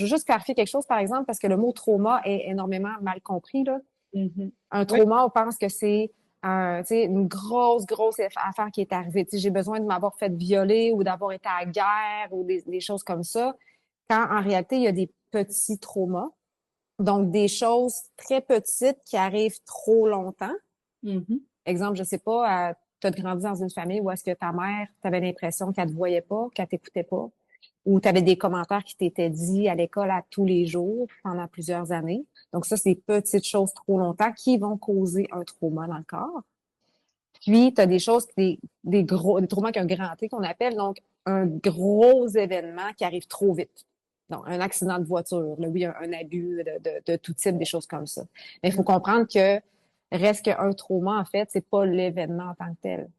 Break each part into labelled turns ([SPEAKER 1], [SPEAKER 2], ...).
[SPEAKER 1] Je veux juste clarifier quelque chose, par exemple, parce que le mot trauma est énormément mal compris, là.
[SPEAKER 2] Mhm.
[SPEAKER 1] Un
[SPEAKER 2] Oui,
[SPEAKER 1] trauma, on pense que c'est tu sais, une grosse affaire qui est arrivée. Tu sais, j'ai besoin de m'avoir fait violer ou d'avoir été à la guerre ou des choses comme ça. Quand en réalité, il y a des petits traumas. Donc, des choses très petites qui arrivent trop longtemps.
[SPEAKER 2] mhm.
[SPEAKER 1] Exemple, je sais pas, tu as grandi dans une famille où est-ce que ta mère, tu avais l'impression qu'elle te voyait pas, qu'elle t'écoutait pas, ou tu avais des commentaires qui t'étaient dits à l'école à tous les jours pendant plusieurs années. Donc ça, c'est des petites choses trop longtemps qui vont causer un trauma dans le corps. Puis, tu as des choses, des traumas avec un grand T qu'on appelle, donc un gros événement qui arrive trop vite. Donc, un accident de voiture, là, oui, un abus de tout type, des choses comme ça. Mais il faut comprendre que reste qu'un trauma, en fait, c'est pas l'événement en tant que tel.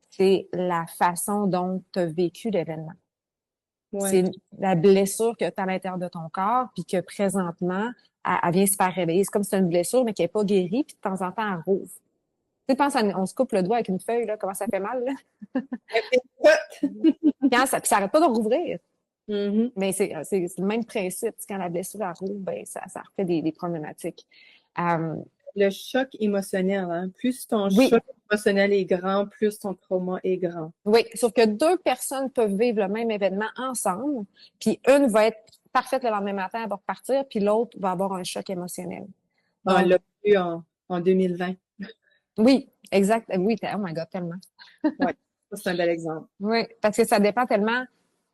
[SPEAKER 1] C'est la façon dont tu as vécu l'événement.
[SPEAKER 2] Ouais.
[SPEAKER 1] C'est la blessure que tu as à l'intérieur de ton corps, puis que présentement, elle vient se faire réveiller. C'est comme si c'est une blessure, mais qui n'est pas guérie, puis de temps en temps, elle rouvre. Tu sais, pense on se coupe le doigt avec une feuille, là, comment ça fait mal, là. Puis ça arrête pas de rouvrir.
[SPEAKER 2] Mhm.
[SPEAKER 1] Mais c'est le même principe. Quand la blessure elle rouvre, ben, ça refait des problématiques. Euh,
[SPEAKER 2] Le choc émotionnel, hein. Plus ton
[SPEAKER 1] oui,
[SPEAKER 2] choc émotionnel est grand, plus ton trauma est grand.
[SPEAKER 1] oui. Sauf que deux personnes peuvent vivre le même événement ensemble, puis une va être parfaite le lendemain matin, elle va repartir, puis l'autre va avoir un choc émotionnel.
[SPEAKER 2] On
[SPEAKER 1] Donc,
[SPEAKER 2] l'a vu en 2020.
[SPEAKER 1] oui, exact. Oui, oh my God, tellement.
[SPEAKER 2] Ouais. Ça, c'est un bel exemple.
[SPEAKER 1] Oui, parce que ça dépend tellement,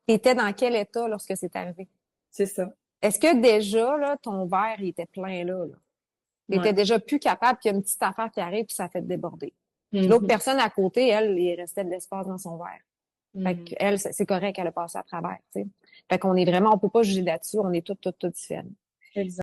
[SPEAKER 1] t'étais dans quel état lorsque c'est arrivé.
[SPEAKER 2] C'est ça.
[SPEAKER 1] Est-ce que déjà, là, ton verre, il était plein là? T'étais
[SPEAKER 2] Ouais.
[SPEAKER 1] déjà plus capable qu'il y a une petite affaire qui arrive puis ça fait déborder. Puis l'autre
[SPEAKER 2] Mhm.
[SPEAKER 1] personne à côté, elle, il restait de l'espace dans son verre. Fait
[SPEAKER 2] Mhm.
[SPEAKER 1] qu'elle, c'est correct, elle a passé à travers, tu sais. Fait qu'on est vraiment, on peut pas juger là-dessus, on est toutes différents.
[SPEAKER 2] Exact.